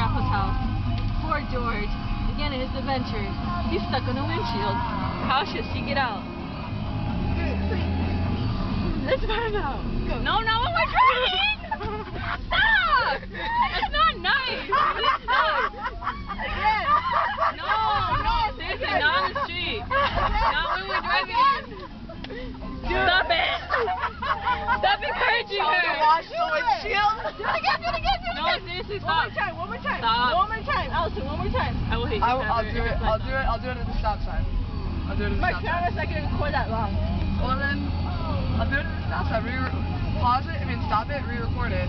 grandpa's house. Poor George. Again, in his adventures. He's stuck on a windshield. How should she get out? Let's find out. Go. No, not when we're driving! Stop! That's not nice. Stop. Again. No, seriously, not on the street. Not when we're driving. Stop it! Stop encouraging her! Wash the windshield! Do it again! No, seriously, stop. One more time. Stop. One more time. Allison, one more time. I will hate you. I'll do it at the stop sign. I'll do it at the stop sign. My camera's not going to record that long. Well then, I'll do it at the stop sign. Pause it, stop it, re-record it.